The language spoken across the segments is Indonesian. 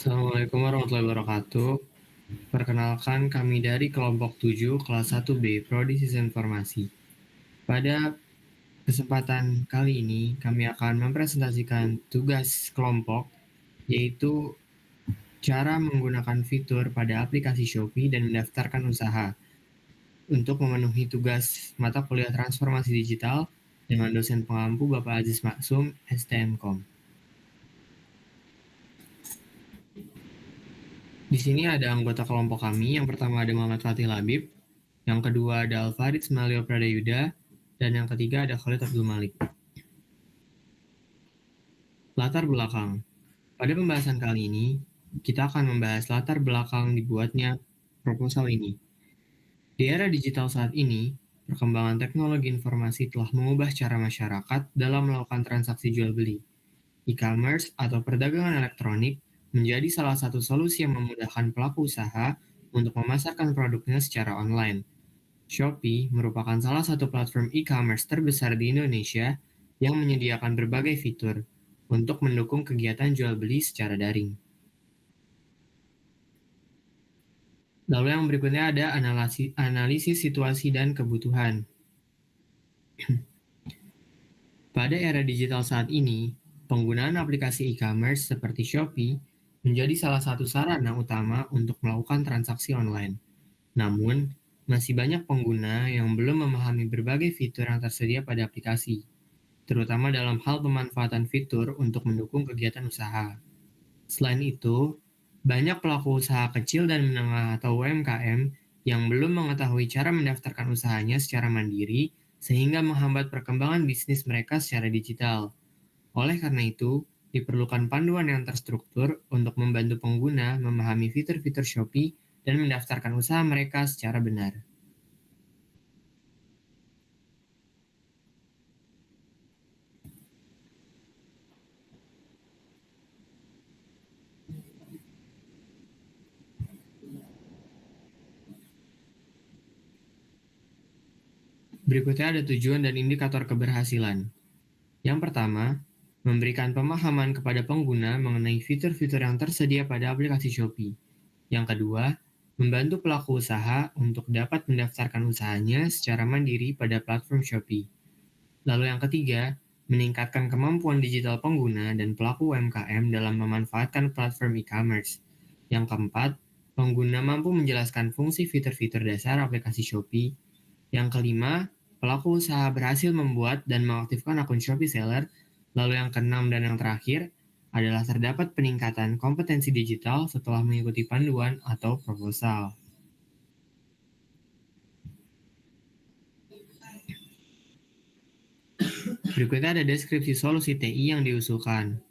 Assalamualaikum warahmatullahi wabarakatuh. Perkenalkan kami dari kelompok 7 kelas 1B Prodi Sistem Informasi. Pada kesempatan kali ini kami akan mempresentasikan tugas kelompok, yaitu cara menggunakan fitur pada aplikasi Shopee dan mendaftarkan usaha untuk memenuhi tugas mata kuliah transformasi digital dengan dosen pengampu Bapak Aziz Maksum, STMKOM. Di sini ada anggota kelompok kami. Yang pertama ada Muhammad Fatih Labib, yang kedua ada Alfarid Smalio Pradayuda, dan yang ketiga ada Khalid Abdul Malik. Latar belakang. Pada pembahasan kali ini, kita akan membahas latar belakang dibuatnya proposal ini. Di era digital saat ini, perkembangan teknologi informasi telah mengubah cara masyarakat dalam melakukan transaksi jual beli. E-commerce atau perdagangan elektronik menjadi salah satu solusi yang memudahkan pelaku usaha untuk memasarkan produknya secara online. Shopee merupakan salah satu platform e-commerce terbesar di Indonesia yang menyediakan berbagai fitur untuk mendukung kegiatan jual beli secara daring. Lalu yang berikutnya ada analisis situasi dan kebutuhan. Pada era digital saat ini, penggunaan aplikasi e-commerce seperti Shopee menjadi salah satu sarana utama untuk melakukan transaksi online. Namun, masih banyak pengguna yang belum memahami berbagai fitur yang tersedia pada aplikasi, terutama dalam hal pemanfaatan fitur untuk mendukung kegiatan usaha. Selain itu, banyak pelaku usaha kecil dan menengah atau UMKM yang belum mengetahui cara mendaftarkan usahanya secara mandiri sehingga menghambat perkembangan bisnis mereka secara digital. Oleh karena itu, diperlukan panduan yang terstruktur untuk membantu pengguna memahami fitur-fitur Shopee dan mendaftarkan usaha mereka secara benar. Berikutnya ada tujuan dan indikator keberhasilan. Yang pertama, memberikan pemahaman kepada pengguna mengenai fitur-fitur yang tersedia pada aplikasi Shopee. Yang kedua, membantu pelaku usaha untuk dapat mendaftarkan usahanya secara mandiri pada platform Shopee. Lalu yang ketiga, meningkatkan kemampuan digital pengguna dan pelaku UMKM dalam memanfaatkan platform e-commerce. Yang keempat, pengguna mampu menjelaskan fungsi fitur-fitur dasar aplikasi Shopee. Yang kelima, pelaku usaha berhasil membuat dan mengaktifkan akun Shopee Seller. Lalu yang keenam dan yang terakhir adalah terdapat peningkatan kompetensi digital setelah mengikuti panduan atau proposal. Berikutnya ada deskripsi solusi TI yang diusulkan.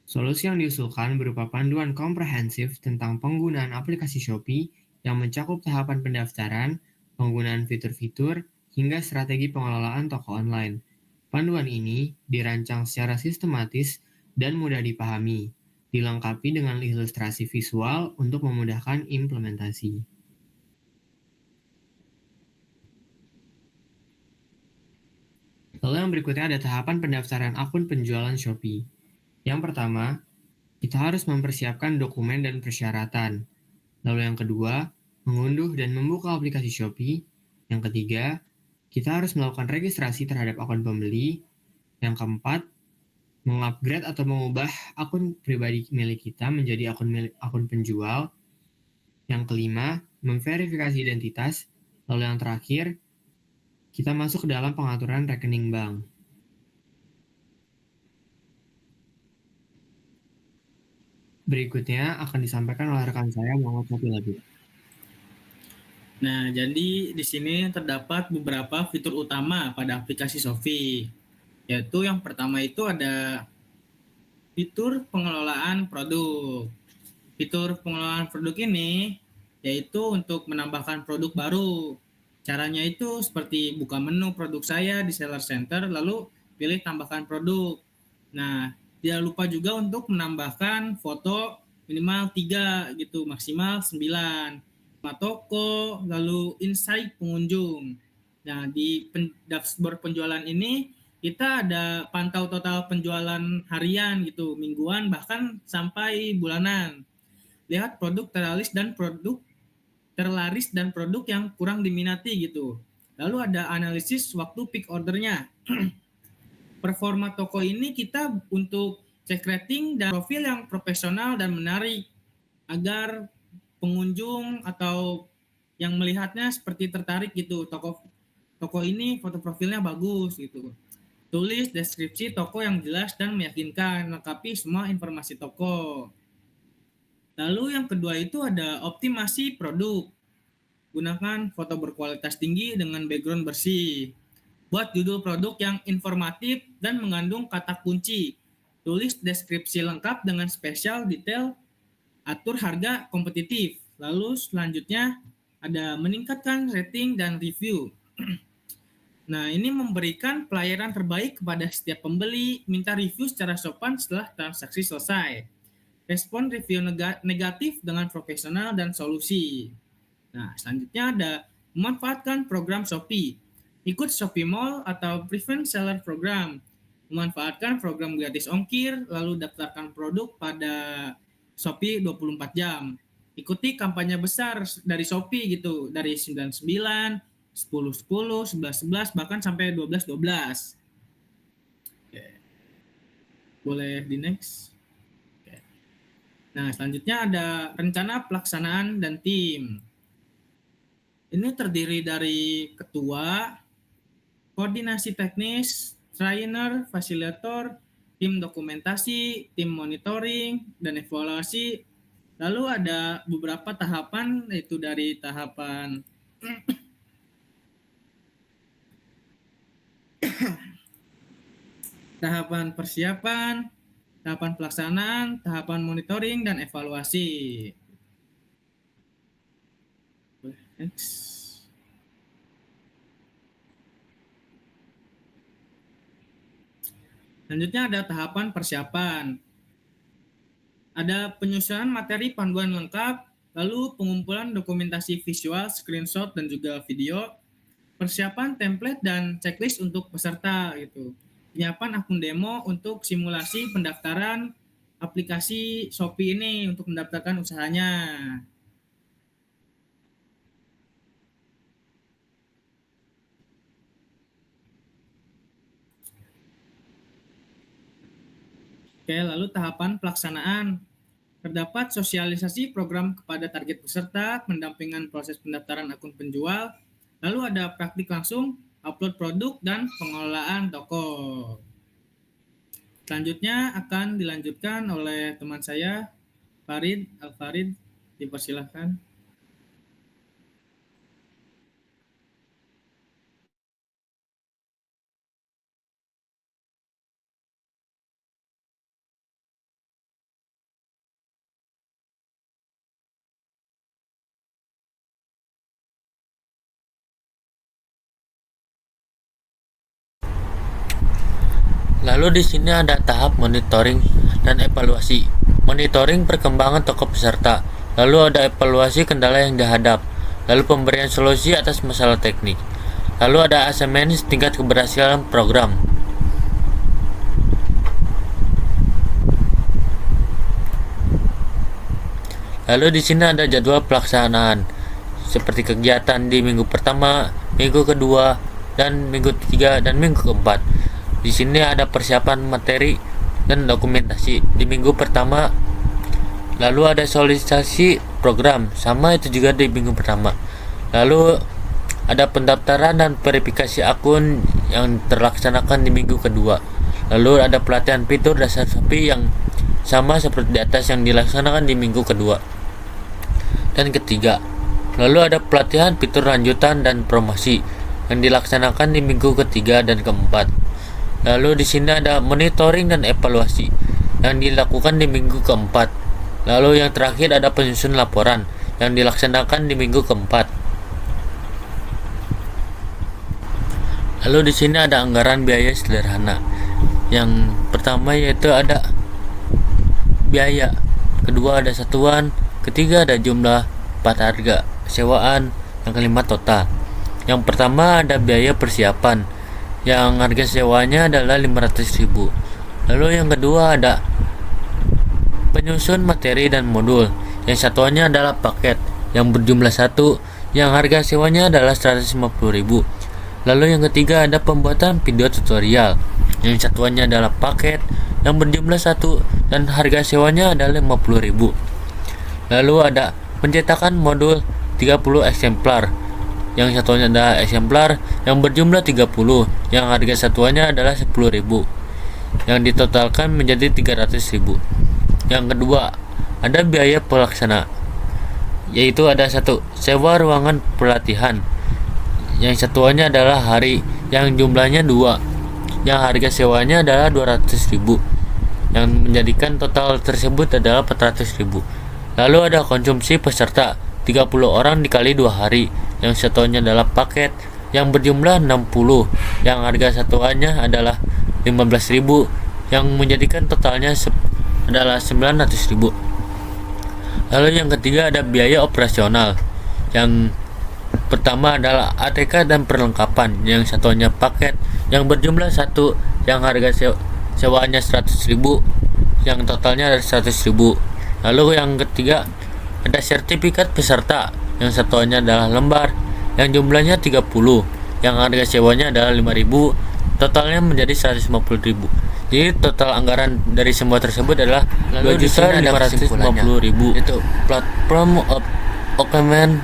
Solusi yang diusulkan berupa panduan komprehensif tentang penggunaan aplikasi Shopee yang mencakup tahapan pendaftaran, penggunaan fitur-fitur, hingga strategi pengelolaan toko online. Panduan ini dirancang secara sistematis dan mudah dipahami, dilengkapi dengan ilustrasi visual untuk memudahkan implementasi. Lalu yang berikutnya ada tahapan pendaftaran akun penjualan Shopee. Yang pertama, kita harus mempersiapkan dokumen dan persyaratan. Lalu yang kedua, mengunduh dan membuka aplikasi Shopee. Yang ketiga, kita harus melakukan registrasi terhadap akun pembeli. Yang keempat, mengupgrade atau mengubah akun pribadi milik kita menjadi akun penjual. Yang kelima, memverifikasi identitas. Lalu yang terakhir, kita masuk ke dalam pengaturan rekening bank. Berikutnya akan disampaikan oleh rekan saya Muhammad Fatih Labib. Nah, jadi di sini terdapat beberapa fitur utama pada aplikasi Shopee. Yaitu yang pertama itu ada fitur pengelolaan produk. Fitur pengelolaan produk ini yaitu untuk menambahkan produk baru. Caranya itu seperti buka menu produk saya di Seller Center lalu pilih tambahkan produk. Nah, tidak lupa juga untuk menambahkan foto minimal 3 gitu, maksimal 9. Toko, lalu insight pengunjung. Nah, di dashboard penjualan ini kita ada pantau total penjualan harian gitu, mingguan bahkan sampai bulanan. lihat produk terlaris dan produk yang kurang diminati gitu. Lalu ada analisis waktu peak ordernya. Performa toko ini kita untuk cek rating dan profil yang profesional dan menarik agar pengunjung atau yang melihatnya seperti tertarik gitu. Toko ini foto profilnya bagus gitu. Tulis deskripsi toko yang jelas dan meyakinkan, lengkapi semua informasi toko. Lalu yang kedua itu ada optimasi produk. Gunakan foto berkualitas tinggi dengan background bersih. Buat judul produk yang informatif dan mengandung kata kunci. Tulis deskripsi lengkap dengan spesial detail, atur harga kompetitif. Lalu selanjutnya ada meningkatkan rating dan review. Nah, ini memberikan pelayanan terbaik kepada setiap pembeli, minta review secara sopan setelah transaksi selesai. Respon review negatif dengan profesional dan solusi. Nah, selanjutnya ada memanfaatkan program Shopee. Ikut Shopee Mall atau Prevent Seller Program. Memanfaatkan program gratis ongkir, lalu daftarkan produk pada Shopee 24 jam. Ikuti kampanye besar dari Shopee gitu, dari 99, 10-10, 11-11, bahkan sampai 12-12. Oke. Boleh di next. Nah, selanjutnya ada rencana pelaksanaan dan tim. Ini terdiri dari ketua, koordinasi teknis, trainer, fasilitator, tim dokumentasi, tim monitoring, dan evaluasi. Lalu ada beberapa tahapan, yaitu dari tahapan tahapan persiapan, tahapan pelaksanaan, tahapan monitoring, dan evaluasi. Next. Selanjutnya ada tahapan persiapan. Ada penyusunan materi panduan lengkap, lalu pengumpulan dokumentasi visual, screenshot, dan juga video, persiapan template dan checklist untuk peserta gitu. Penyiapan akun demo untuk simulasi pendaftaran aplikasi Shopee ini untuk mendaftarkan usahanya. Oke, lalu tahapan pelaksanaan. Terdapat sosialisasi program kepada target peserta, pendampingan proses pendaftaran akun penjual, lalu ada praktik langsung, upload produk, dan pengelolaan toko. Selanjutnya akan dilanjutkan oleh teman saya, Farid Al-Farid. Dipersilahkan. Lalu di sini ada tahap monitoring dan evaluasi. Monitoring perkembangan toko peserta, lalu ada evaluasi kendala yang dihadap, lalu pemberian solusi atas masalah teknik. Lalu ada asesmen tingkat keberhasilan program. Lalu di sini ada jadwal pelaksanaan, seperti kegiatan di minggu pertama, minggu kedua, dan minggu ketiga dan minggu keempat. Di sini ada persiapan materi dan dokumentasi di minggu pertama. Lalu ada solisitasi program, sama itu juga di minggu pertama. Lalu ada pendaftaran dan verifikasi akun yang terlaksanakan di minggu kedua. Lalu ada pelatihan fitur dasar Shopee yang sama seperti di atas yang dilaksanakan di minggu kedua dan ketiga. Lalu ada pelatihan fitur lanjutan dan promosi yang dilaksanakan di minggu ketiga dan keempat. Lalu di sini ada monitoring dan evaluasi yang dilakukan di minggu keempat. Lalu yang terakhir ada penyusun laporan yang dilaksanakan di minggu keempat. Lalu di sini ada anggaran biaya sederhana. Yang pertama yaitu ada biaya, kedua ada satuan, ketiga ada jumlah, 4 harga sewaan, yang kelima total. Yang pertama ada biaya persiapan, yang harga sewanya adalah 500.000. Lalu yang kedua ada penyusun materi dan modul, yang satuannya adalah paket yang berjumlah 1 yang harga sewanya adalah 150.000. Lalu yang ketiga ada pembuatan video tutorial yang satuannya adalah paket yang berjumlah 1 dan harga sewanya adalah 50.000. Lalu ada pencetakan modul 30 eksemplar yang satuannya adalah eksemplar yang berjumlah 30 yang harga satuannya adalah 10.000 yang ditotalkan menjadi 300.000. Yang kedua ada biaya pelaksana, yaitu ada 1 sewa ruangan pelatihan yang satuannya adalah hari yang jumlahnya 2 yang harga sewanya adalah 200.000 yang menjadikan total tersebut adalah 400.000. Lalu ada konsumsi peserta 30 orang dikali 2 hari yang satuannya adalah paket yang berjumlah 60 yang harga satuannya adalah 15.000 yang menjadikan totalnya adalah 900.000. Lalu yang ketiga ada biaya operasional. Yang pertama adalah ATK dan perlengkapan yang satuannya paket yang berjumlah 1 yang harga sewanya 100.000 yang totalnya ada 100.000. Lalu yang ketiga ada sertifikat peserta yang satuannya adalah lembar yang jumlahnya 30 yang harga sewanya adalah 5.000 totalnya menjadi 150.000. Jadi total anggaran dari semua tersebut adalah 2.550.000. Itu platform Okemen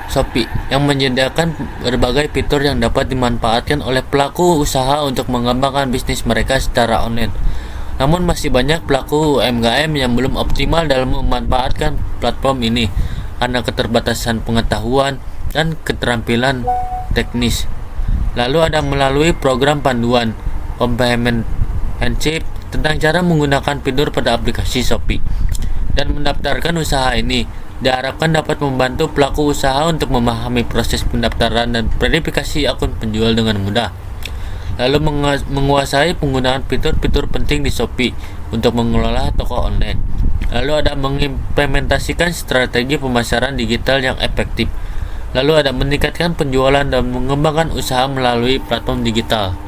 Shopee yang menyediakan berbagai fitur yang dapat dimanfaatkan oleh pelaku usaha untuk mengembangkan bisnis mereka secara online. Namun masih banyak pelaku UMKM yang belum optimal dalam memanfaatkan platform ini karena keterbatasan pengetahuan dan keterampilan teknis. Lalu ada melalui program panduan komprehensif tentang cara menggunakan fitur pada aplikasi Shopee dan mendaftarkan usaha ini diharapkan dapat membantu pelaku usaha untuk memahami proses pendaftaran dan verifikasi akun penjual dengan mudah. Lalu menguasai penggunaan fitur-fitur penting di Shopee untuk mengelola toko online. Lalu ada mengimplementasikan strategi pemasaran digital yang efektif. Lalu ada meningkatkan penjualan dan mengembangkan usaha melalui platform digital.